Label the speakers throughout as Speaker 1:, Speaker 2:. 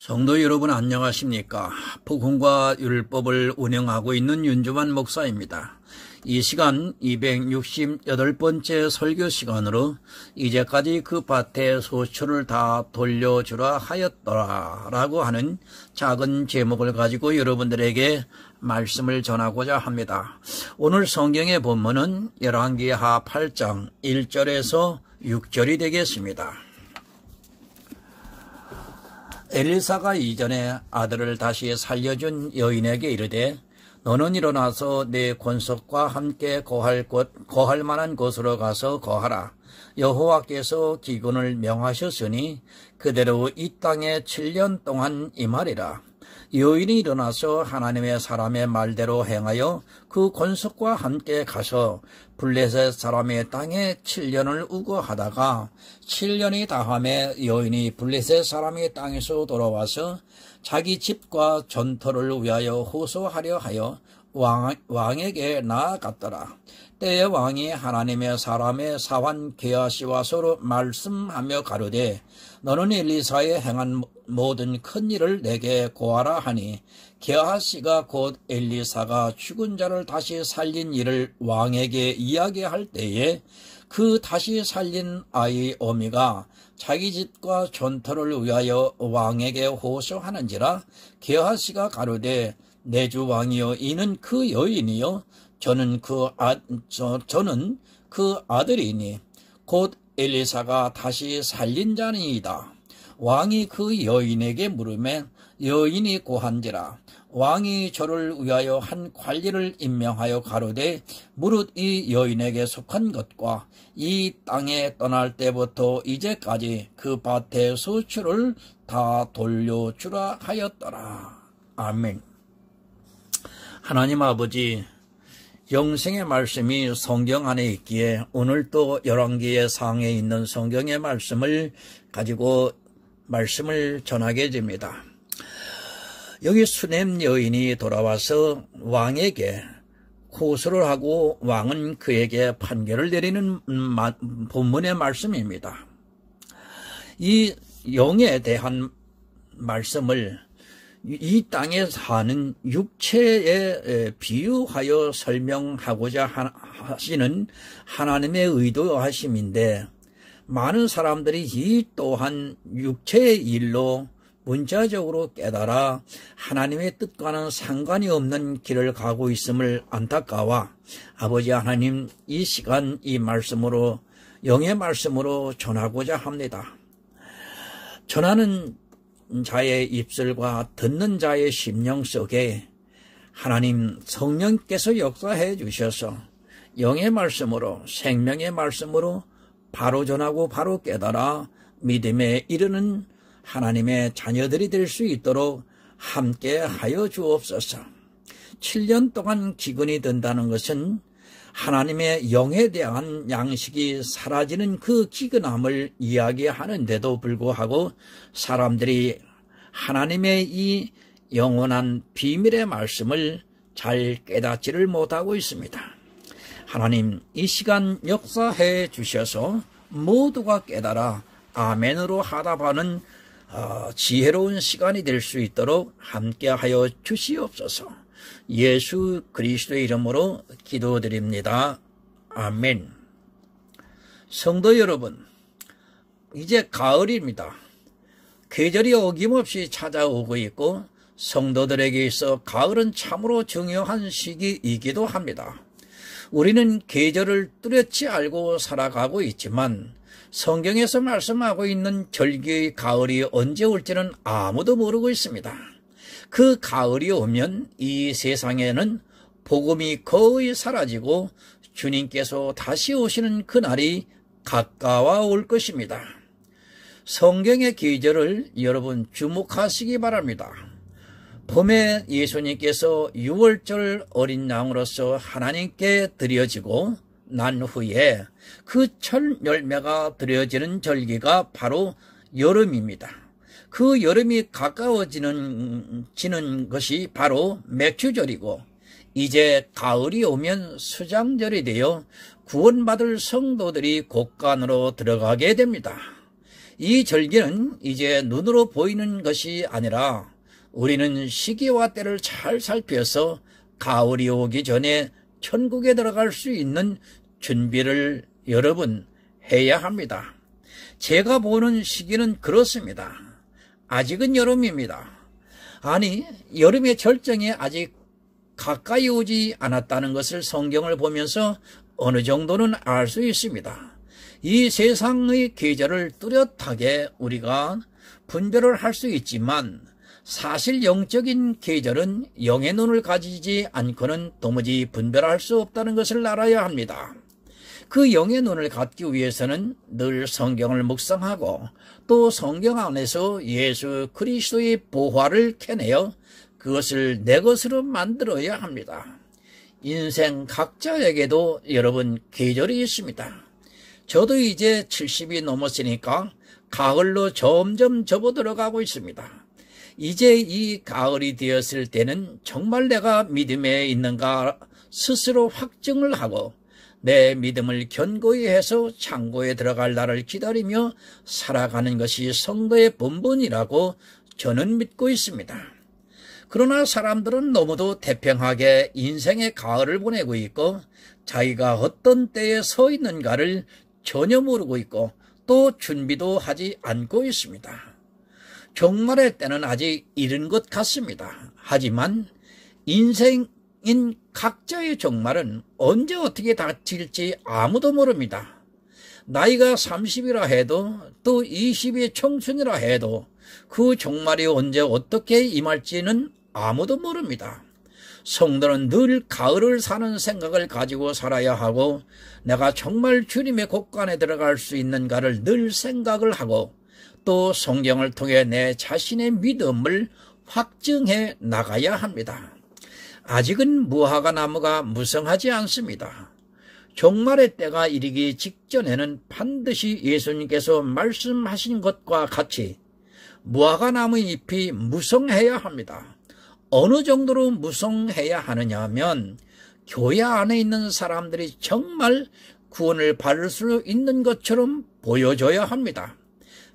Speaker 1: 성도 여러분 안녕하십니까? 복음과 율법을 운영하고 있는 윤주만 목사입니다. 이 시간 268번째 설교 시간으로 이제까지 그 밭의 소출을 다 돌려주라 하였더라 라고 하는 작은 제목을 가지고 여러분들에게 말씀을 전하고자 합니다. 오늘 성경의 본문은 열왕기하 8장 1절에서 6절이 되겠습니다. 엘리사가 이전에 아들을 다시 살려준 여인에게 이르되 너는 일어나서 내 권속과 함께 거할 만한 곳으로 가서 거하라. 여호와께서 기근을 명하셨으니 그대로 이 땅에 7년 동안 임하리라. 여인이 일어나서 하나님의 사람의 말대로 행하여 그 권속과 함께 가서 블레셋 사람의 땅에 7년을 우거하다가 7년이 다함에 여인이 블레셋 사람의 땅에서 돌아와서 자기 집과 전터를 위하여 호소하려 하여 왕에게 나아갔더라. 때에 왕이 하나님의 사람의 사환 게하시와 서로 말씀하며 가로되 너는 엘리사의 행한 모든 큰 일을 내게 고하라 하니 게하시가 곧 엘리사가 죽은 자를 다시 살린 일을 왕에게 이야기할 때에 그 다시 살린 아이 오미가 자기 집과 전터를 위하여 왕에게 호소하는지라. 게하시가 가로되 내 주 왕이여 이는 그 여인이요 저는 그 아들이니 곧 엘리사가 다시 살린 자니이다. 왕이 그 여인에게 물으매 여인이 고한지라. 왕이 저를 위하여 한 관리를 임명하여 가로되 무릇 이 여인에게 속한 것과 이 땅에 떠날 때부터 이제까지 그 밭의 소출을 다 돌려주라 하였더라. 아멘. 하나님 아버지, 영생의 말씀이 성경 안에 있기에 오늘 또 열왕기의 상에 있는 성경의 말씀을 가지고 말씀을 전하게 됩니다. 여기 수넴 여인이 돌아와서 왕에게 호소를 하고 왕은 그에게 판결을 내리는 본문의 말씀입니다. 이 영에 대한 말씀을 이 땅에 사는 육체에 비유하여 설명하고자 하시는 하나님의 의도하심인데 많은 사람들이 이 또한 육체의 일로 문자적으로 깨달아 하나님의 뜻과는 상관이 없는 길을 가고 있음을 안타까워 아버지 하나님 이 시간 이 말씀으로 영의 말씀으로 전하고자 합니다. 전하는 자의 입술과 듣는 자의 심령 속에 하나님 성령께서 역사해 주셔서 영의 말씀으로 생명의 말씀으로 바로 전하고 바로 깨달아 믿음에 이르는 하나님의 자녀들이 될 수 있도록 함께 하여 주옵소서. 7년 동안 기근이 든다는 것은 하나님의 영에 대한 양식이 사라지는 그 기근함을 이야기하는데도 불구하고 사람들이 하나님의 이 영원한 비밀의 말씀을 잘 깨닫지를 못하고 있습니다. 하나님 이 시간 역사해 주셔서 모두가 깨달아 아멘으로 하답하는 지혜로운 시간이 될 수 있도록 함께하여 주시옵소서. 예수 그리스도의 이름으로 기도드립니다. 아멘. 성도 여러분, 이제 가을입니다. 계절이 어김없이 찾아오고 있고 성도들에게 있어 가을은 참으로 중요한 시기이기도 합니다. 우리는 계절을 뚜렷이 알고 살아가고 있지만 성경에서 말씀하고 있는 절기의 가을이 언제 올지는 아무도 모르고 있습니다. 그 가을이 오면 이 세상에는 복음이 거의 사라지고 주님께서 다시 오시는 그날이 가까워 올 것입니다. 성경의 계절을 여러분 주목하시기 바랍니다. 봄에 예수님께서 6월절 어린 양으로서 하나님께 드려지고 난 후에 그 첫 열매가 드려지는 절기가 바로 여름입니다. 그 여름이 가까워지는 것이 바로 맥주절이고 이제 가을이 오면 수장절이 되어 구원받을 성도들이 곡간으로 들어가게 됩니다. 이 절기는 이제 눈으로 보이는 것이 아니라 우리는 시기와 때를 잘 살펴서 가을이 오기 전에 천국에 들어갈 수 있는 준비를 여러분 해야 합니다. 제가 보는 시기는 그렇습니다. 아직은 여름입니다. 아니, 여름의 절정이 아직 가까이 오지 않았다는 것을 성경을 보면서 어느 정도는 알 수 있습니다. 이 세상의 계절을 뚜렷하게 우리가 분별을 할 수 있지만 사실 영적인 계절은 영의 눈을 가지지 않고는 도무지 분별할 수 없다는 것을 알아야 합니다. 그 영의 눈을 갖기 위해서는 늘 성경을 묵상하고 또 성경 안에서 예수 그리스도의 보화를 캐내어 그것을 내 것으로 만들어야 합니다. 인생 각자에게도 여러분 계절이 있습니다. 저도 이제 70이 넘었으니까 가을로 점점 접어들어가고 있습니다. 이제 이 가을이 되었을 때는 정말 내가 믿음에 있는가 스스로 확증을 하고 내 믿음을 견고히 해서 창고에 들어갈 날을 기다리며 살아가는 것이 성도의 본분이라고 저는 믿고 있습니다. 그러나 사람들은 너무도 태평하게 인생의 가을을 보내고 있고 자기가 어떤 때에 서 있는가를 전혀 모르고 있고 또 준비도 하지 않고 있습니다. 종말의 때는 아직 이른 것 같습니다. 하지만 인생인 각자의 종말은 언제 어떻게 닥칠지 아무도 모릅니다. 나이가 30이라 해도 또 20의 청춘이라 해도 그 종말이 언제 어떻게 임할지는 아무도 모릅니다. 성도는 늘 가을을 사는 생각을 가지고 살아야 하고 내가 정말 주님의 곳간에 들어갈 수 있는가를 늘 생각을 하고 또 성경을 통해 내 자신의 믿음을 확증해 나가야 합니다. 아직은 무화과 나무가 무성하지 않습니다. 종말의 때가 이르기 직전에는 반드시 예수님께서 말씀하신 것과 같이 무화과 나무 잎이 무성해야 합니다. 어느 정도로 무성해야 하느냐 하면 교회 안에 있는 사람들이 정말 구원을 받을 수 있는 것처럼 보여줘야 합니다.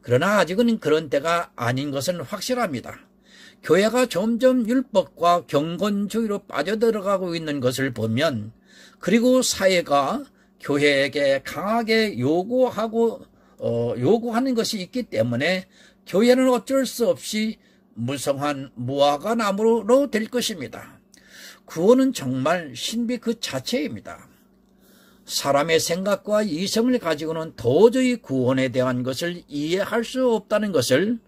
Speaker 1: 그러나 아직은 그런 때가 아닌 것은 확실합니다. 교회가 점점 율법과 경건주의로 빠져들어가고 있는 것을 보면 그리고 사회가 교회에게 강하게 요구하는 것이 있기 때문에 교회는 어쩔 수 없이 무성한 무화과 나무로 될 것입니다. 구원은 정말 신비 그 자체입니다. 사람의 생각과 이성을 가지고는 도저히 구원에 대한 것을 이해할 수 없다는 것을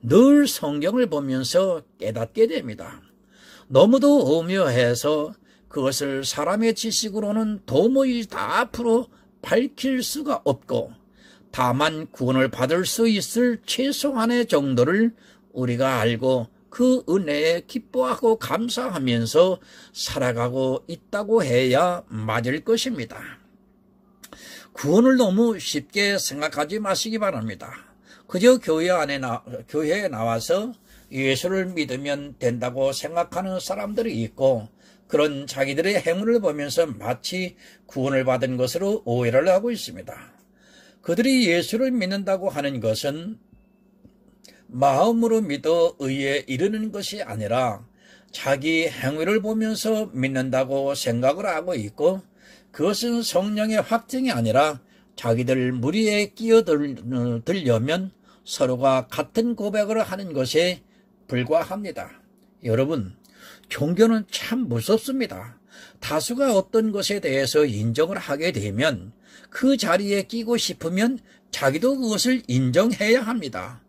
Speaker 1: 늘 성경을 보면서 깨닫게 됩니다. 너무도 오묘해서 그것을 사람의 지식으로는 도무지 다 앞으로 밝힐 수가 없고 다만 구원을 받을 수 있을 최소한의 정도를 우리가 알고 그 은혜에 기뻐하고 감사하면서 살아가고 있다고 해야 맞을 것입니다. 구원을 너무 쉽게 생각하지 마시기 바랍니다. 그저 교회에 나와서 예수를 믿으면 된다고 생각하는 사람들이 있고 그런 자기들의 행위를 보면서 마치 구원을 받은 것으로 오해를 하고 있습니다. 그들이 예수를 믿는다고 하는 것은 마음으로 믿어 의에 이르는 것이 아니라 자기 행위를 보면서 믿는다고 생각을 하고 있고 그것은 성령의 확증이 아니라 자기들 무리에 끼어들려면 서로가 같은 고백을 하는 것에 불과합니다. 여러분, 종교는 참 무섭습니다. 다수가 어떤 것에 대해서 인정을 하게 되면 그 자리에 끼고 싶으면 자기도 그것을 인정해야 합니다.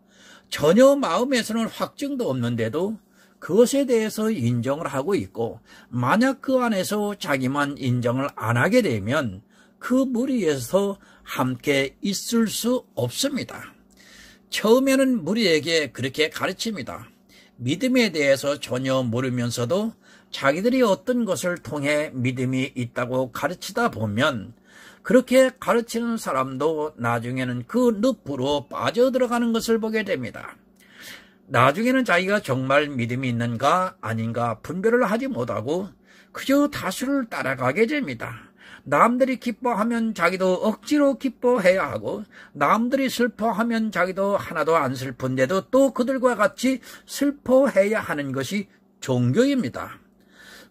Speaker 1: 전혀 마음에서는 확증도 없는데도 그것에 대해서 인정을 하고 있고 만약 그 안에서 자기만 인정을 안 하게 되면 그 무리에서 함께 있을 수 없습니다. 처음에는 무리에게 그렇게 가르칩니다. 믿음에 대해서 전혀 모르면서도 자기들이 어떤 것을 통해 믿음이 있다고 가르치다 보면 그렇게 가르치는 사람도 나중에는 그 늪으로 빠져들어가는 것을 보게 됩니다. 나중에는 자기가 정말 믿음이 있는가 아닌가 분별을 하지 못하고 그저 다수를 따라가게 됩니다. 남들이 기뻐하면 자기도 억지로 기뻐해야 하고 남들이 슬퍼하면 자기도 하나도 안 슬픈데도 또 그들과 같이 슬퍼해야 하는 것이 종교입니다.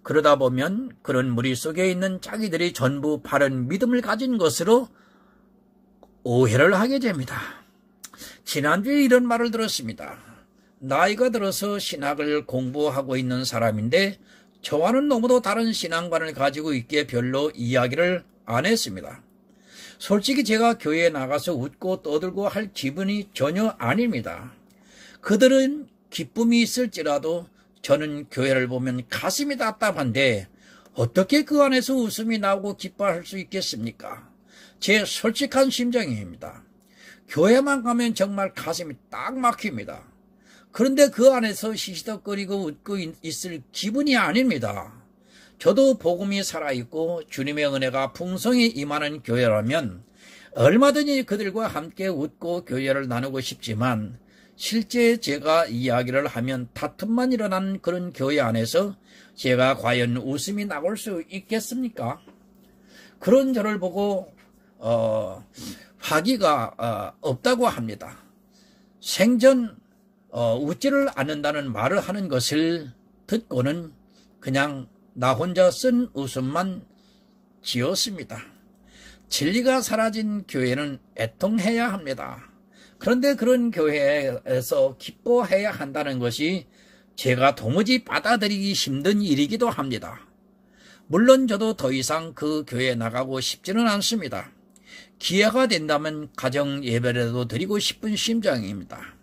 Speaker 1: 그러다 보면 그런 무리 속에 있는 자기들이 전부 바른 믿음을 가진 것으로 오해를 하게 됩니다. 지난주에 이런 말을 들었습니다. 나이가 들어서 신학을 공부하고 있는 사람인데 저와는 너무도 다른 신앙관을 가지고 있기에 별로 이야기를 안 했습니다. 솔직히 제가 교회에 나가서 웃고 떠들고 할 기분이 전혀 아닙니다. 그들은 기쁨이 있을지라도 저는 교회를 보면 가슴이 답답한데 어떻게 그 안에서 웃음이 나오고 기뻐할 수 있겠습니까? 제 솔직한 심정입니다. 교회만 가면 정말 가슴이 딱 막힙니다. 그런데 그 안에서 시시덕거리고 웃고 있을 기분이 아닙니다. 저도 복음이 살아있고 주님의 은혜가 풍성히 임하는 교회라면 얼마든지 그들과 함께 웃고 교회를 나누고 싶지만 실제 제가 이야기를 하면 다툼만 일어나는 그런 교회 안에서 제가 과연 웃음이 나올 수 있겠습니까? 그런 저를 보고 화기가 없다고 합니다. 생전 웃지를 않는다는 말을 하는 것을 듣고는 그냥 나 혼자 쓴 웃음만 지었습니다. 진리가 사라진 교회는 애통해야 합니다. 그런데 그런 교회에서 기뻐해야 한다는 것이 제가 도무지 받아들이기 힘든 일이기도 합니다. 물론 저도 더 이상 그 교회에 나가고 싶지는 않습니다. 기회가 된다면 가정 예배라도 드리고 싶은 심정입니다.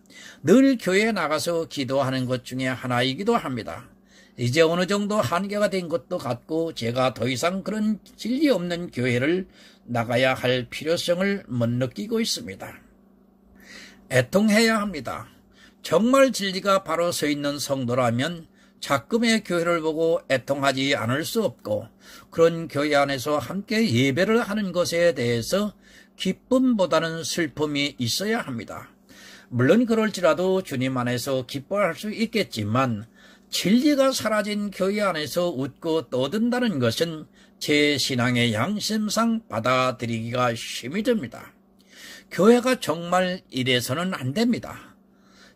Speaker 1: 늘 교회에 나가서 기도하는 것 중에 하나이기도 합니다. 이제 어느 정도 한계가 된 것도 같고 제가 더 이상 그런 진리 없는 교회를 나가야 할 필요성을 못 느끼고 있습니다. 애통해야 합니다. 정말 진리가 바로 서 있는 성도라면 작금의 교회를 보고 애통하지 않을 수 없고 그런 교회 안에서 함께 예배를 하는 것에 대해서 기쁨보다는 슬픔이 있어야 합니다. 물론 그럴지라도 주님 안에서 기뻐할 수 있겠지만 진리가 사라진 교회 안에서 웃고 떠든다는 것은 제 신앙의 양심상 받아들이기가 힘이 듭니다. 교회가 정말 이래서는 안 됩니다.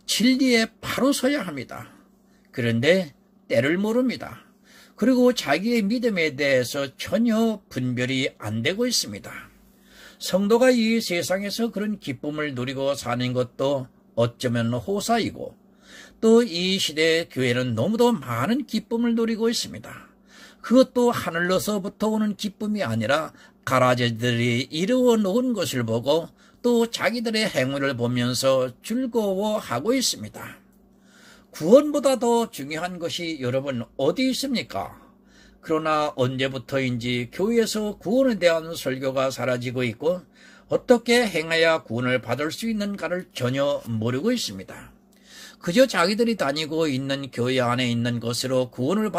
Speaker 1: 진리에 바로 서야 합니다. 그런데 때를 모릅니다. 그리고 자기의 믿음에 대해서 전혀 분별이 안 되고 있습니다. 성도가 이 세상에서 그런 기쁨을 누리고 사는 것도 어쩌면 호사이고 또 이 시대의 교회는 너무도 많은 기쁨을 누리고 있습니다. 그것도 하늘로서부터 오는 기쁨이 아니라 가라지들이 이루어 놓은 것을 보고 또 자기들의 행위를 보면서 즐거워하고 있습니다. 구원보다 더 중요한 것이 여러분 어디 있습니까? 그러나 언제부터인지 교회에서 구원에 대한 설교가 사라지고 있고 어떻게 행해야 구원을 받을 수 있는가를 전혀 모르고 있습니다. 그저 자기들이 다니고 있는 교회 안에 있는 것으로 구원을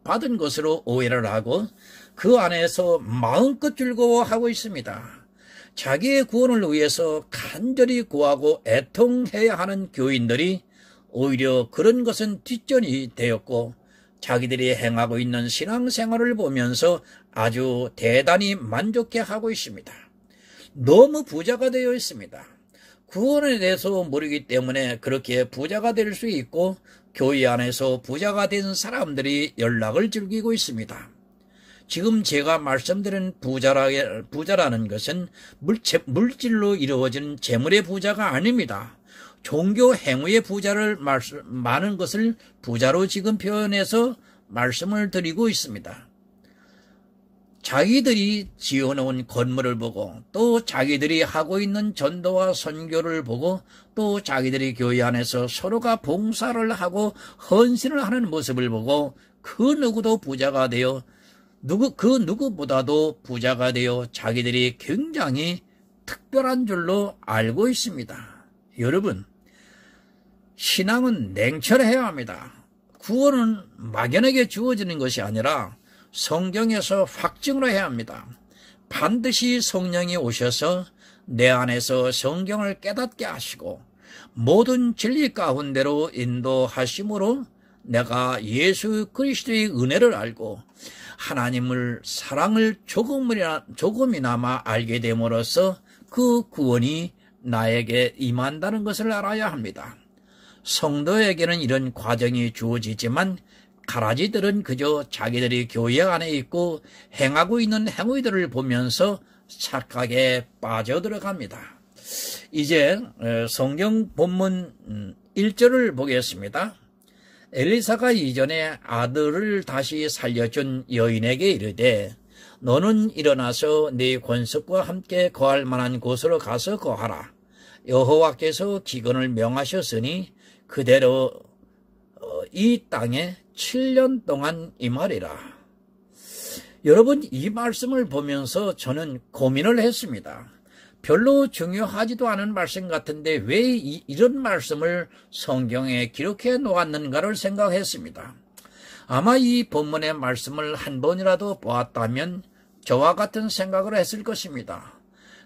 Speaker 1: 받은 것으로 오해를 하고 그 안에서 마음껏 즐거워하고 있습니다. 자기의 구원을 위해서 간절히 구하고 애통해야 하는 교인들이 오히려 그런 것은 뒷전이 되었고 자기들이 행하고 있는 신앙생활을 보면서 아주 대단히 만족해하고 있습니다. 너무 부자가 되어 있습니다. 구원에 대해서 모르기 때문에 그렇게 부자가 될 수 있고 교회 안에서 부자가 된 사람들이 연락을 즐기고 있습니다. 지금 제가 말씀드린 부자라는 것은 물질로 이루어진 재물의 부자가 아닙니다. 종교 행위의 부자를 많은 것을 부자로 지금 표현해서 말씀을 드리고 있습니다. 자기들이 지어놓은 건물을 보고 또 자기들이 하고 있는 전도와 선교를 보고 또 자기들이 교회 안에서 서로가 봉사를 하고 헌신을 하는 모습을 보고 그 누구도 부자가 되어 그 누구보다도 부자가 되어 자기들이 굉장히 특별한 줄로 알고 있습니다. 여러분, 신앙은 냉철해야 합니다. 구원은 막연하게 주어지는 것이 아니라 성경에서 확증을 해야 합니다. 반드시 성령이 오셔서 내 안에서 성경을 깨닫게 하시고 모든 진리 가운데로 인도하심으로 내가 예수 그리스도의 은혜를 알고 하나님을 사랑을 조금이나마 알게 됨으로써 그 구원이 나에게 임한다는 것을 알아야 합니다. 성도에게는 이런 과정이 주어지지만 가라지들은 그저 자기들이 교회 안에 있고 행하고 있는 행위들을 보면서 착각에 빠져들어갑니다. 이제 성경 본문 1절을 보겠습니다. 엘리사가 이전에 아들을 다시 살려준 여인에게 이르되 너는 일어나서 네 권속과 함께 거할 만한 곳으로 가서 거하라. 여호와께서 기근을 명하셨으니 그대로 이 땅에 7년 동안 임하리라. 여러분, 이 말씀을 보면서 저는 고민을 했습니다. 별로 중요하지도 않은 말씀 같은데 왜 이런 말씀을 성경에 기록해 놓았는가를 생각했습니다. 아마 이 본문의 말씀을 한 번이라도 보았다면 저와 같은 생각을 했을 것입니다.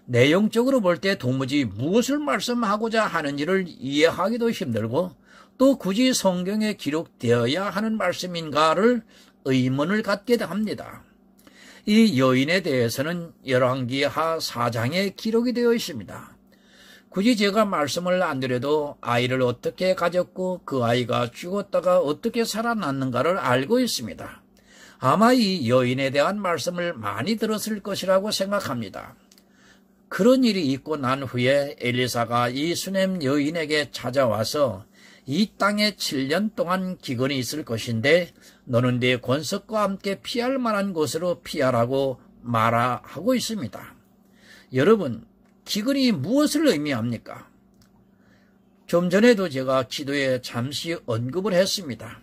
Speaker 1: 내용적으로 볼 때 도무지 무엇을 말씀하고자 하는지를 이해하기도 힘들고 또 굳이 성경에 기록되어야 하는 말씀인가를 의문을 갖게 합니다. 이 여인에 대해서는 열왕기하 4장에 기록이 되어 있습니다. 굳이 제가 말씀을 안 드려도 아이를 어떻게 가졌고 그 아이가 죽었다가 어떻게 살아났는가를 알고 있습니다. 아마 이 여인에 대한 말씀을 많이 들었을 것이라고 생각합니다. 그런 일이 있고 난 후에 엘리사가 이 수넴 여인에게 찾아와서 이 땅에 7년 동안 기근이 있을 것인데 너는 네 권속과 함께 피할 만한 곳으로 피하라고 말하고 있습니다. 여러분, 기근이 무엇을 의미합니까? 좀 전에도 제가 기도에 잠시 언급을 했습니다.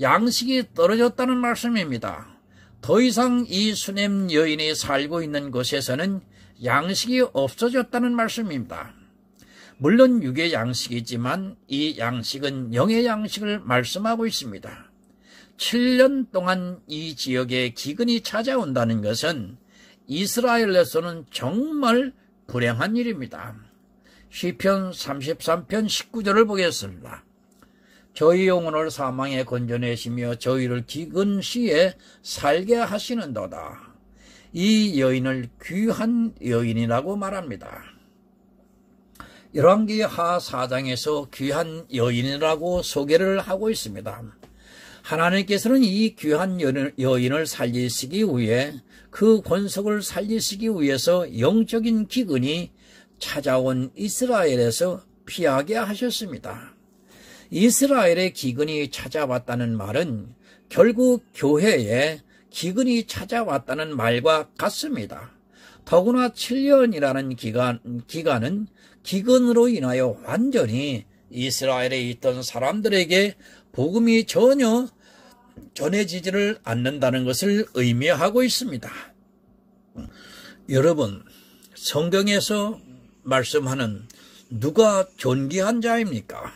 Speaker 1: 양식이 떨어졌다는 말씀입니다. 더 이상 이 수넴 여인이 살고 있는 곳에서는 양식이 없어졌다는 말씀입니다. 물론 육의 양식이지만 이 양식은 영의 양식을 말씀하고 있습니다. 7년 동안 이 지역에 기근이 찾아온다는 것은 이스라엘에서는 정말 불행한 일입니다. 시편 33편 19절을 보겠습니다. 저희 영혼을 사망에 건져내시며 저희를 기근 시에 살게 하시는도다. 이 여인을 귀한 여인이라고 말합니다. 열왕기하 4장에서 귀한 여인이라고 소개를 하고 있습니다. 하나님께서는 이 귀한 여인을 살리시기 위해 그 권속을 살리시기 위해서 영적인 기근이 찾아온 이스라엘에서 피하게 하셨습니다. 이스라엘의 기근이 찾아왔다는 말은 결국 교회에 기근이 찾아왔다는 말과 같습니다. 더구나 7년이라는 기간은 기근으로 인하여 완전히 이스라엘에 있던 사람들에게 복음이 전혀 전해지지를 않는다는 것을 의미하고 있습니다. 여러분, 성경에서 말씀하는 누가 존귀한 자입니까?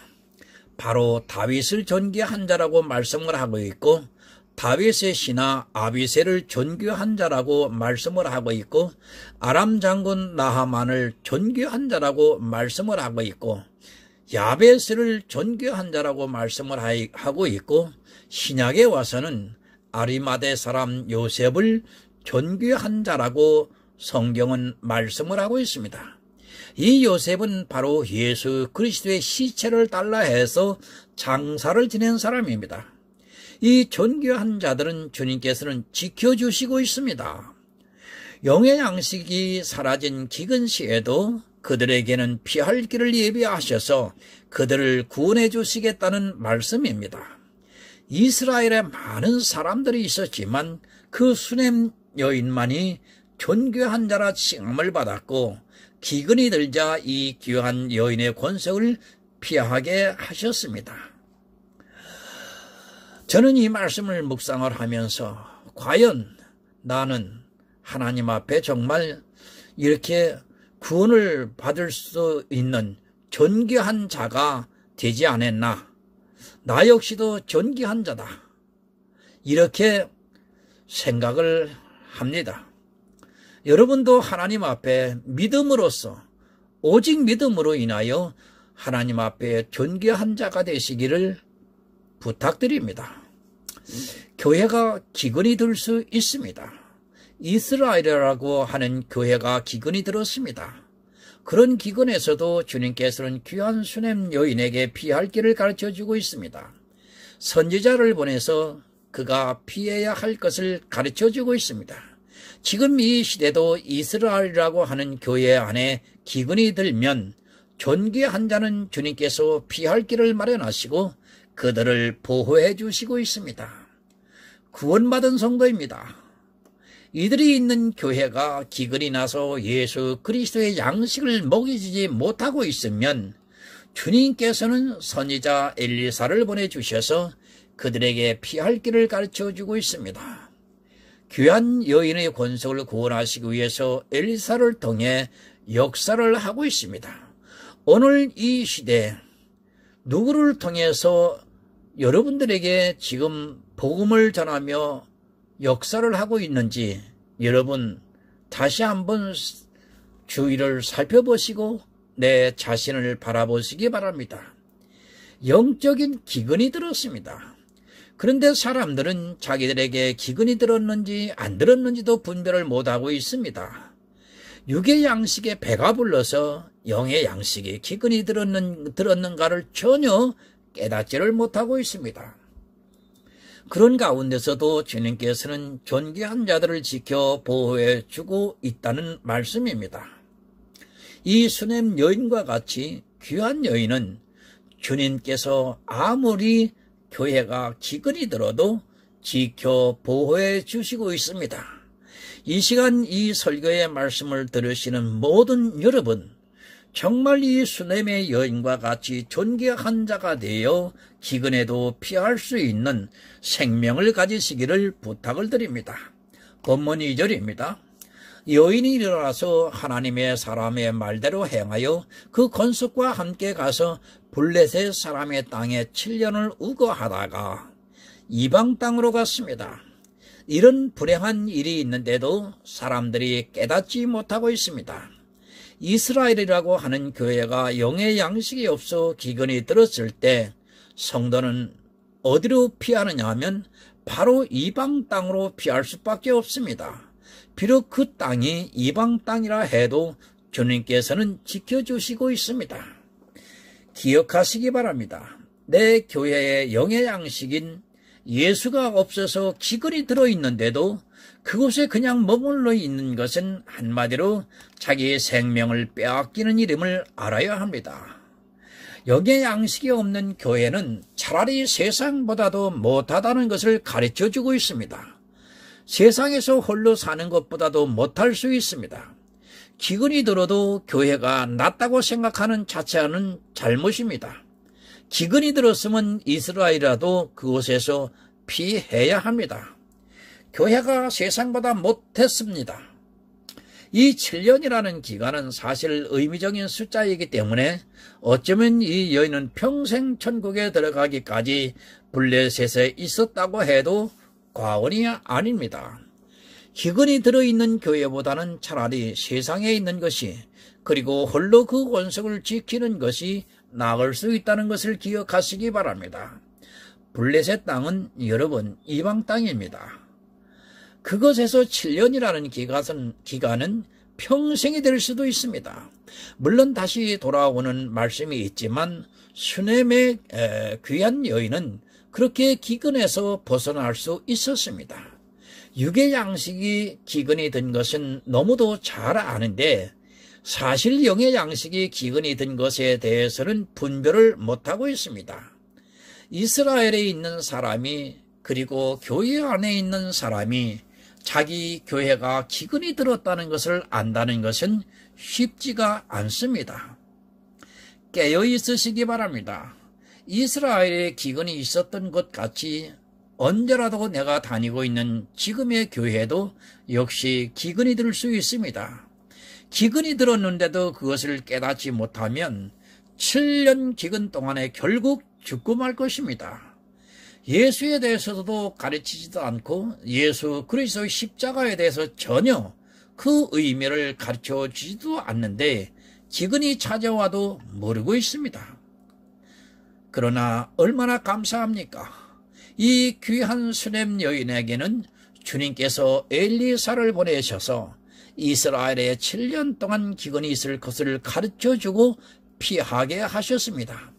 Speaker 1: 바로 다윗을 존귀한 자라고 말씀을 하고 있고 다윗의 신하 아비새를 존귀한 자라고 말씀을 하고 있고 아람 장군 나하만을 존귀한 자라고 말씀을 하고 있고 야베스를 존귀한 자라고 말씀을 하고 있고 신약에 와서는 아리마대 사람 요셉을 존귀한 자라고 성경은 말씀을 하고 있습니다. 이 요셉은 바로 예수 그리스도의 시체를 달라 해서 장사를 지낸 사람입니다. 이 존귀한 자들은 주님께서는 지켜주시고 있습니다. 영의 양식이 사라진 기근 시에도 그들에게는 피할 길을 예비하셔서 그들을 구원해 주시겠다는 말씀입니다. 이스라엘에 많은 사람들이 있었지만 그 수넴 여인만이 존귀한 자라 칭함을 받았고 기근이 들자 이 귀한 여인의 권속을 피하게 하셨습니다. 저는 이 말씀을 묵상을 하면서 과연 나는 하나님 앞에 정말 이렇게 구원을 받을 수 있는 존귀한 자가 되지 않았나? 나 역시도 존귀한 자다. 이렇게 생각을 합니다. 여러분도 하나님 앞에 믿음으로써 오직 믿음으로 인하여 하나님 앞에 존귀한 자가 되시기를 부탁드립니다. 교회가 기근이 들 수 있습니다. 이스라엘이라고 하는 교회가 기근이 들었습니다. 그런 기근에서도 주님께서는 귀한 수냄 여인에게 피할 길을 가르쳐주고 있습니다. 선지자를 보내서 그가 피해야 할 것을 가르쳐주고 있습니다. 지금 이 시대도 이스라엘이라고 하는 교회 안에 기근이 들면 존귀한 자는 주님께서 피할 길을 마련하시고 그들을 보호해 주시고 있습니다. 구원받은 성도입니다. 이들이 있는 교회가 기근이 나서 예수 그리스도의 양식을 먹이지 못하고 있으면 주님께서는 선지자 엘리사를 보내주셔서 그들에게 피할 길을 가르쳐주고 있습니다. 귀한 여인의 권속을 구원하시기 위해서 엘리사를 통해 역사를 하고 있습니다. 오늘 이 시대 누구를 통해서 여러분들에게 지금 복음을 전하며 역사를 하고 있는지 여러분 다시 한번 주위를 살펴보시고 내 자신을 바라보시기 바랍니다. 영적인 기근이 들었습니다. 그런데 사람들은 자기들에게 기근이 들었는지 안 들었는지도 분별을 못하고 있습니다. 육의 양식에 배가 불러서 영의 양식에 기근이 들었는가를 전혀 깨닫지를 못하고 있습니다. 그런 가운데서도 주님께서는 존귀한 자들을 지켜 보호해 주고 있다는 말씀입니다. 이 수냄 여인과 같이 귀한 여인은 주님께서 아무리 교회가 기근이 들어도 지켜 보호해 주시고 있습니다. 이 시간 이 설교의 말씀을 들으시는 모든 여러분, 정말 이 수냄의 여인과 같이 존귀한 자가 되어 기근에도 피할 수 있는 생명을 가지시기를 부탁을 드립니다. 본문 2절입니다. 여인이 일어나서 하나님의 사람의 말대로 행하여 그 권속과 함께 가서 블레셋 사람의 땅에 7년을 우거하다가 이방 땅으로 갔습니다. 이런 불행한 일이 있는데도 사람들이 깨닫지 못하고 있습니다. 이스라엘이라고 하는 교회가 영의 양식이 없어 기근이 들었을 때 성도는 어디로 피하느냐 하면 바로 이방 땅으로 피할 수밖에 없습니다. 비록 그 땅이 이방 땅이라 해도 주님께서는 지켜주시고 있습니다. 기억하시기 바랍니다. 내 교회의 영의 양식인 예수가 없어서 기근이 들어있는데도 그곳에 그냥 머물러 있는 것은 한마디로 자기의 생명을 빼앗기는 일임을 알아야 합니다. 영의 양식이 없는 교회는 차라리 세상보다도 못하다는 것을 가르쳐주고 있습니다. 세상에서 홀로 사는 것보다도 못할 수 있습니다. 기근이 들어도 교회가 낫다고 생각하는 자체는 잘못입니다. 기근이 들었으면 이스라엘이라도 그곳에서 피해야 합니다. 교회가 세상보다 못했습니다. 이 7년이라는 기간은 사실 의미적인 숫자이기 때문에 어쩌면 이 여인은 평생 천국에 들어가기까지 블레셋에 있었다고 해도 과언이 아닙니다. 기근이 들어있는 교회보다는 차라리 세상에 있는 것이 그리고 홀로 그 권속을 지키는 것이 나을 수 있다는 것을 기억하시기 바랍니다. 블레셋 땅은 여러분 이방 땅입니다. 그것에서 7년이라는 기간은 평생이 될 수도 있습니다. 물론 다시 돌아오는 말씀이 있지만 수넴의 귀한 여인은 그렇게 기근에서 벗어날 수 있었습니다. 육의 양식이 기근이 든 것은 너무도 잘 아는데 사실 영의 양식이 기근이 든 것에 대해서는 분별을 못하고 있습니다. 이스라엘에 있는 사람이 그리고 교회 안에 있는 사람이 자기 교회가 기근이 들었다는 것을 안다는 것은 쉽지가 않습니다. 깨어 있으시기 바랍니다. 이스라엘에 기근이 있었던 것 같이 언제라도 내가 다니고 있는 지금의 교회도 역시 기근이 들 수 있습니다. 기근이 들었는데도 그것을 깨닫지 못하면 7년 기근 동안에 결국 죽고 말 것입니다. 예수에 대해서도 가르치지도 않고 예수 그리스도의 십자가에 대해서 전혀 그 의미를 가르쳐 주지도 않는데 기근이 찾아와도 모르고 있습니다. 그러나 얼마나 감사합니까? 이 귀한 수냄 여인에게는 주님께서 엘리사를 보내셔서 이스라엘에 7년 동안 기근이 있을 것을 가르쳐주고 피하게 하셨습니다.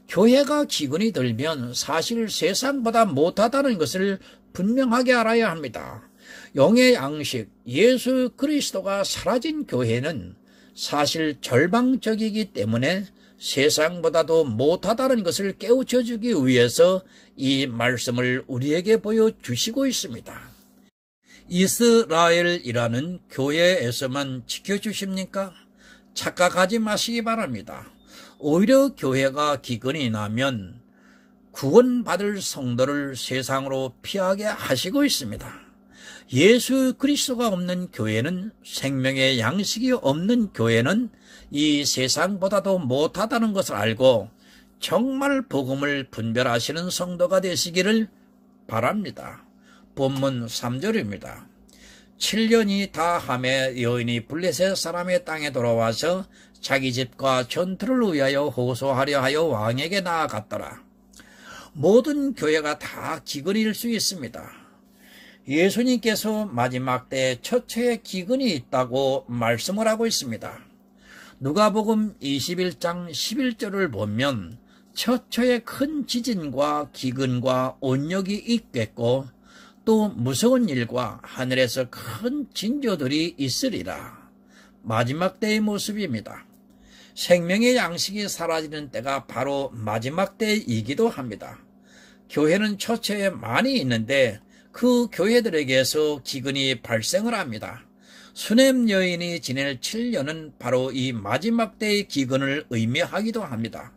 Speaker 1: 교회가 기근이 들면 사실 세상보다 못하다는 것을 분명하게 알아야 합니다. 영의 양식, 예수 그리스도가 사라진 교회는 사실 절망적이기 때문에 세상보다도 못하다는 것을 깨우쳐주기 위해서 이 말씀을 우리에게 보여주시고 있습니다. 이스라엘이라는 교회에서만 지켜주십니까? 착각하지 마시기 바랍니다. 오히려 교회가 기근이 나면 구원받을 성도를 세상으로 피하게 하시고 있습니다. 예수 그리스도가 없는 교회는, 생명의 양식이 없는 교회는 이 세상보다도 못하다는 것을 알고 정말 복음을 분별하시는 성도가 되시기를 바랍니다. 본문 3절입니다. 7년이 다함에 여인이 블레셋 사람의 땅에 돌아와서 자기 집과 전투를 위하여 호소하려 하여 왕에게 나아갔더라. 모든 교회가 다 기근일 수 있습니다. 예수님께서 마지막 때에 처처에 기근이 있다고 말씀을 하고 있습니다. 누가복음 21장 11절을 보면 처처에 큰 지진과 기근과 온역이 있겠고 또 무서운 일과 하늘에서 큰 징조들이 있으리라. 마지막 때의 모습입니다. 생명의 양식이 사라지는 때가 바로 마지막 때이기도 합니다. 교회는 처처에 많이 있는데 그 교회들에게서 기근이 발생을 합니다. 수냄 여인이 지낼 7년은 바로 이 마지막 때의 기근을 의미하기도 합니다.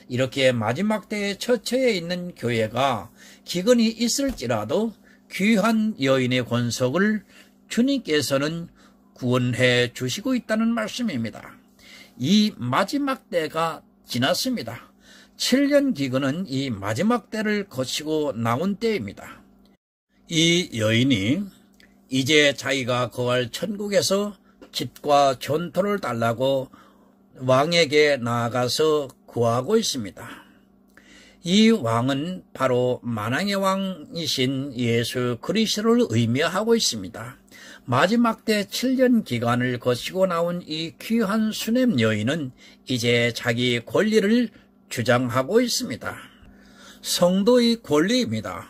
Speaker 1: 이렇게 마지막 때의 처처에 있는 교회가 기근이 있을지라도 귀한 여인의 권속을 주님께서는 구원해 주시고 있다는 말씀입니다. 이 마지막 때가 지났습니다. 7년 기근은 이 마지막 때를 거치고 나온 때입니다. 이 여인이 이제 자기가 거할 천국에서 집과 전토를 달라고 왕에게 나아가서 구하고 있습니다. 이 왕은 바로 만왕의 왕이신 예수 그리스도를 의미하고 있습니다. 마지막 때 7년 기간을 거치고 나온 이 귀한 수냄 여인은 이제 자기 권리를 주장하고 있습니다. 성도의 권리입니다.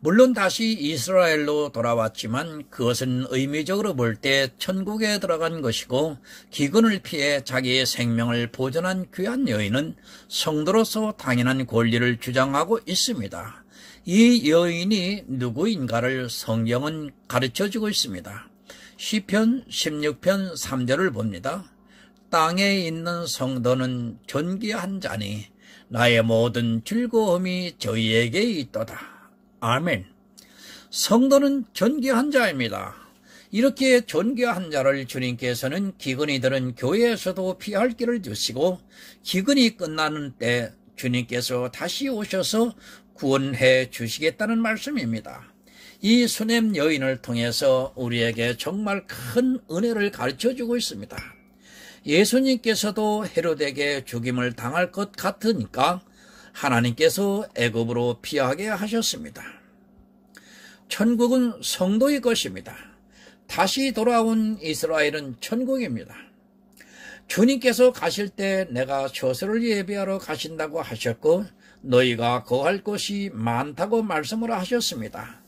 Speaker 1: 물론 다시 이스라엘로 돌아왔지만 그것은 의미적으로 볼 때 천국에 들어간 것이고, 기근을 피해 자기의 생명을 보존한 귀한 여인은 성도로서 당연한 권리를 주장하고 있습니다. 이 여인이 누구인가를 성경은 가르쳐주고 있습니다. 시편 16편 3절을 봅니다. 땅에 있는 성도는 존귀한 자니 나의 모든 즐거움이 저희에게 있도다. 아멘. 성도는 존귀한 자입니다. 이렇게 존귀한 자를 주님께서는 기근이 들은 교회에서도 피할 길을 주시고, 기근이 끝나는 때 주님께서 다시 오셔서 구원해 주시겠다는 말씀입니다. 이 수냄 여인을 통해서 우리에게 정말 큰 은혜를 가르쳐주고 있습니다. 예수님께서도 헤롯에게 죽임을 당할 것 같으니까 하나님께서 애굽으로 피하게 하셨습니다. 천국은 성도의 것입니다. 다시 돌아온 이스라엘은 천국입니다. 주님께서 가실 때 내가 처소를 예비하러 가신다고 하셨고, 너희가 거할 곳이 많다고 말씀을 하셨습니다.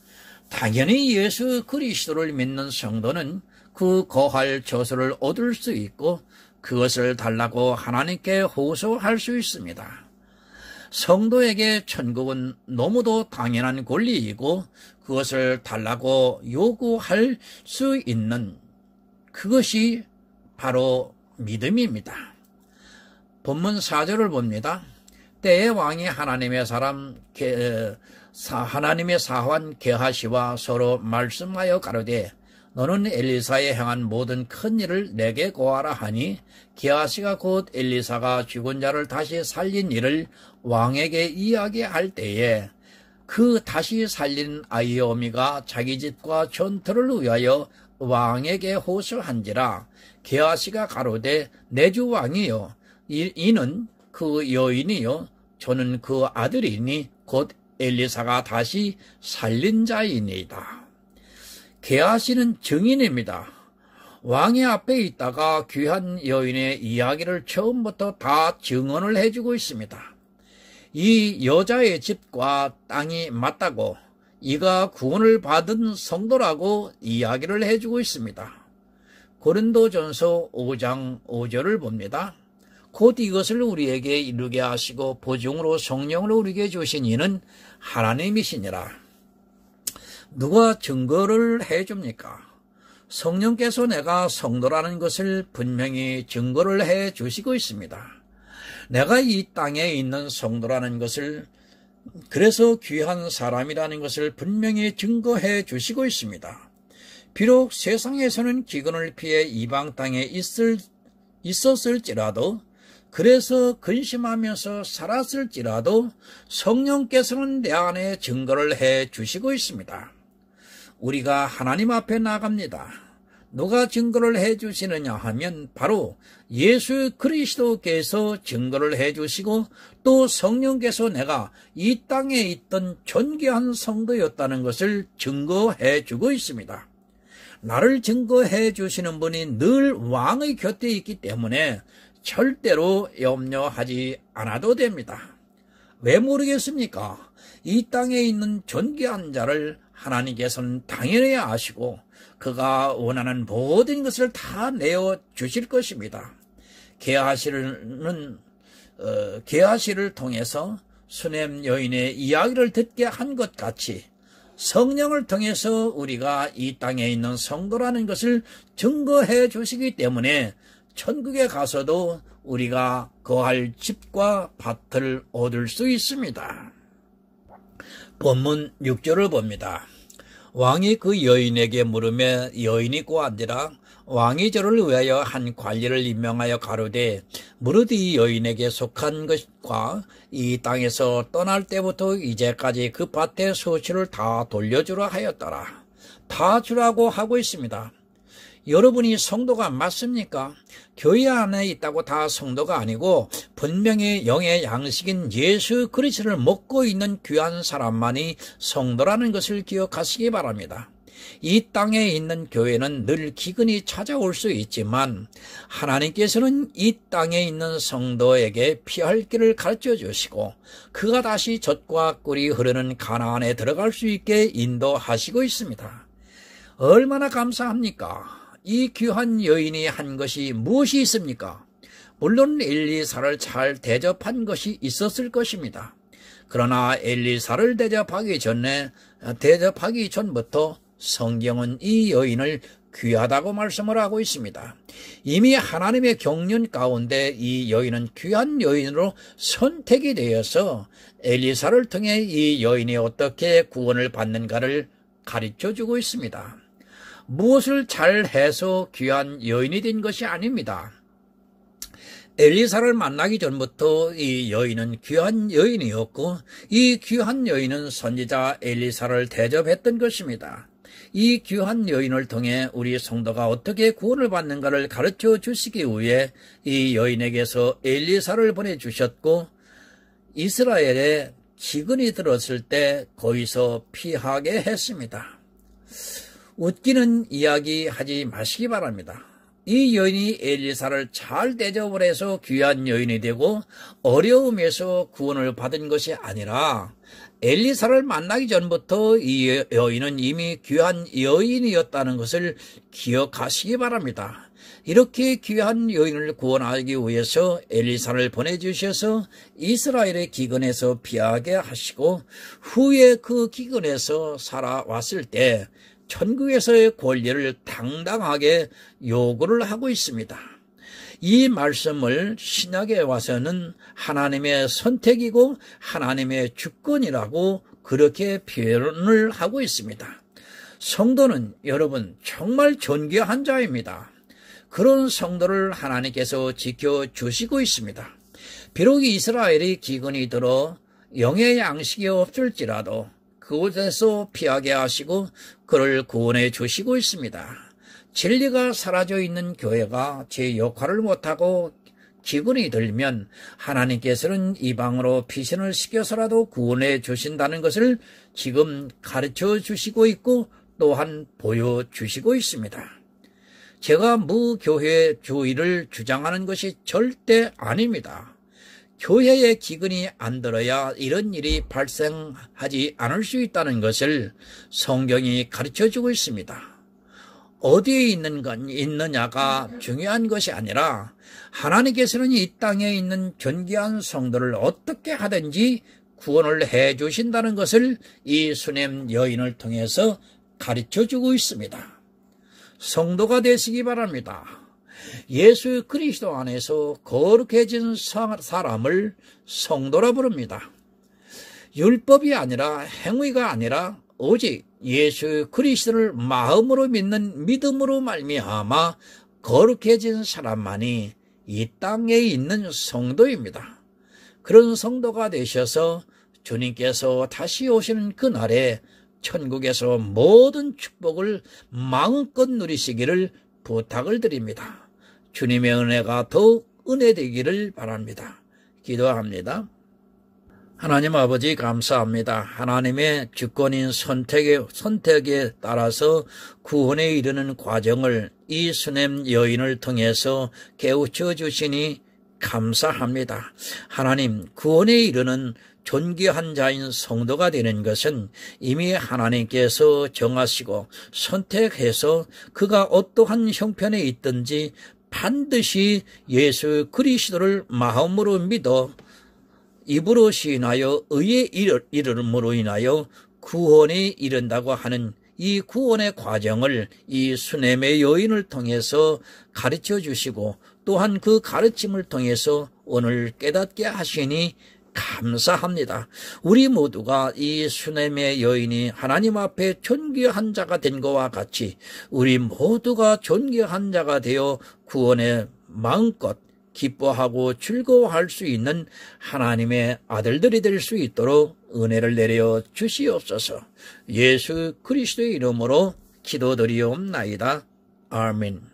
Speaker 1: 당연히 예수 그리스도를 믿는 성도는 그 거할 처소를 얻을 수 있고, 그것을 달라고 하나님께 호소할 수 있습니다. 성도에게 천국은 너무도 당연한 권리이고, 그것을 달라고 요구할 수 있는 그것이 바로 믿음입니다. 본문 4절을 봅니다. 때의 왕이 하나님의 사환 게하시와 서로 말씀하여 가로되, 너는 엘리사에 행한 모든 큰 일을 내게 고하라 하니, 게하시가 곧 엘리사가 죽은 자를 다시 살린 일을 왕에게 이야기할 때에 그 다시 살린 아이오미가 자기 집과 전투를 위하여 왕에게 호소한지라. 게하시가 가로되, 내 주 왕이여, 이는 그 여인이요 저는 그 아들이니 곧 엘리사가 다시 살린 자이니이다. 게하시는 증인입니다. 왕의 앞에 있다가 귀한 여인의 이야기를 처음부터 다 증언을 해주고 있습니다. 이 여자의 집과 땅이 맞다고, 이가 구원을 받은 성도라고 이야기를 해주고 있습니다. 고린도전서 5장 5절을 봅니다. 곧 이것을 우리에게 이루게 하시고 보증으로 성령을 우리에게 주신 이는 하나님이시니라. 누가 증거를 해줍니까? 성령께서 내가 성도라는 것을 분명히 증거를 해주시고 있습니다. 내가 이 땅에 있는 성도라는 것을, 그래서 귀한 사람이라는 것을 분명히 증거해 주시고 있습니다. 비록 세상에서는 기근을 피해 이방 땅에 있었을지라도, 그래서 근심하면서 살았을지라도 성령께서는 내 안에 증거를 해 주시고 있습니다. 우리가 하나님 앞에 나갑니다. 누가 증거를 해 주시느냐 하면 바로 예수 그리스도께서 증거를 해 주시고, 또 성령께서 내가 이 땅에 있던 존귀한 성도였다는 것을 증거해 주고 있습니다. 나를 증거해 주시는 분이 늘 왕의 곁에 있기 때문에 절대로 염려하지 않아도 됩니다. 왜 모르겠습니까? 이 땅에 있는 존귀한 자를 하나님께서는 당연히 아시고 그가 원하는 모든 것을 다 내어 주실 것입니다. 게하시를 통해서 수넴 여인의 이야기를 듣게 한 것 같이 성령을 통해서 우리가 이 땅에 있는 성도라는 것을 증거해 주시기 때문에 천국에 가서도 우리가 거할 집과 밭을 얻을 수 있습니다. 본문 6절을 봅니다. 왕이 그 여인에게 물으며 여인이 고한지라 왕이 저를 위하여 한 관리를 임명하여 가로되 무릇 이 여인에게 속한 것과 이 땅에서 떠날 때부터 이제까지 그 밭의 수치를 다 돌려주라 하였더라. 다 주라고 하고 있습니다. 여러분이 성도가 맞습니까? 교회 안에 있다고 다 성도가 아니고 분명히 영의 양식인 예수 그리스도를 먹고 있는 귀한 사람만이 성도라는 것을 기억하시기 바랍니다. 이 땅에 있는 교회는 늘 기근이 찾아올 수 있지만 하나님께서는 이 땅에 있는 성도에게 피할 길을 가르쳐 주시고 그가 다시 젖과 꿀이 흐르는 가나안에 들어갈 수 있게 인도하시고 있습니다. 얼마나 감사합니까? 이 귀한 여인이 한 것이 무엇이 있습니까? 물론 엘리사를 잘 대접한 것이 있었을 것입니다. 그러나 엘리사를 대접하기 전부터 성경은 이 여인을 귀하다고 말씀을 하고 있습니다. 이미 하나님의 경륜 가운데 이 여인은 귀한 여인으로 선택이 되어서 엘리사를 통해 이 여인이 어떻게 구원을 받는가를 가르쳐주고 있습니다. 무엇을 잘해서 귀한 여인이 된 것이 아닙니다. 엘리사를 만나기 전부터 이 여인은 귀한 여인이었고 이 귀한 여인은 선지자 엘리사를 대접했던 것입니다. 이 귀한 여인을 통해 우리 성도가 어떻게 구원을 받는가를 가르쳐 주시기 위해 이 여인에게서 엘리사를 보내주셨고 이스라엘에 기근이 들었을 때 거기서 피하게 했습니다. 웃기는 이야기 하지 마시기 바랍니다. 이 여인이 엘리사를 잘 대접을 해서 귀한 여인이 되고 어려움에서 구원을 받은 것이 아니라 엘리사를 만나기 전부터 이 여인은 이미 귀한 여인이었다는 것을 기억하시기 바랍니다. 이렇게 귀한 여인을 구원하기 위해서 엘리사를 보내주셔서 이스라엘의 기근에서 피하게 하시고 후에 그 기근에서 살아왔을 때 천국에서의 권리를 당당하게 요구를 하고 있습니다. 이 말씀을 신약에 와서는 하나님의 선택이고 하나님의 주권이라고 그렇게 표현을 하고 있습니다. 성도는 여러분 정말 존귀한 자입니다. 그런 성도를 하나님께서 지켜주시고 있습니다. 비록 이스라엘이 기근이 들어 영의 양식이 없을지라도 그곳에서 피하게 하시고 그를 구원해 주시고 있습니다. 진리가 사라져 있는 교회가 제 역할을 못하고 기근이 들면 하나님께서는 이방으로 피신을 시켜서라도 구원해 주신다는 것을 지금 가르쳐 주시고 있고 또한 보여주시고 있습니다. 제가 무교회주의를 주장하는 것이 절대 아닙니다. 교회에 기근이 안 들어야 이런 일이 발생하지 않을 수 있다는 것을 성경이 가르쳐주고 있습니다. 어디에 있느냐가 중요한 것이 아니라 하나님께서는 이 땅에 있는 존귀한 성도를 어떻게 하든지 구원을 해 주신다는 것을 이 수넴 여인을 통해서 가르쳐주고 있습니다. 성도가 되시기 바랍니다. 예수 그리스도 안에서 거룩해진 사람을 성도라 부릅니다. 율법이 아니라 행위가 아니라 오직 예수 그리스도를 마음으로 믿는 믿음으로 말미암아 거룩해진 사람만이 이 땅에 있는 성도입니다. 그런 성도가 되셔서 주님께서 다시 오시는 그날에 천국에서 모든 축복을 마음껏 누리시기를 부탁을 드립니다. 주님의 은혜가 더욱 은혜되기를 바랍니다. 기도합니다. 하나님 아버지 감사합니다. 하나님의 주권인 선택에 따라서 구원에 이르는 과정을 이 수넴 여인을 통해서 깨우쳐 주시니 감사합니다. 하나님, 구원에 이르는 존귀한 자인 성도가 되는 것은 이미 하나님께서 정하시고 선택해서 그가 어떠한 형편에 있든지 반드시 예수 그리스도를 마음으로 믿어 입으로 시인하여 의에 이름으로 인하여 구원에 이른다고 하는 이 구원의 과정을 이 수넴의 여인을 통해서 가르쳐 주시고 또한 그 가르침을 통해서 오늘 깨닫게 하시니 감사합니다. 우리 모두가 이 수넴의 여인이 하나님 앞에 존귀한 자가 된 것과 같이 우리 모두가 존귀한 자가 되어 구원의 마음껏 기뻐하고 즐거워할 수 있는 하나님의 아들들이 될 수 있도록 은혜를 내려 주시옵소서. 예수 그리스도의 이름으로 기도드리옵나이다. 아멘.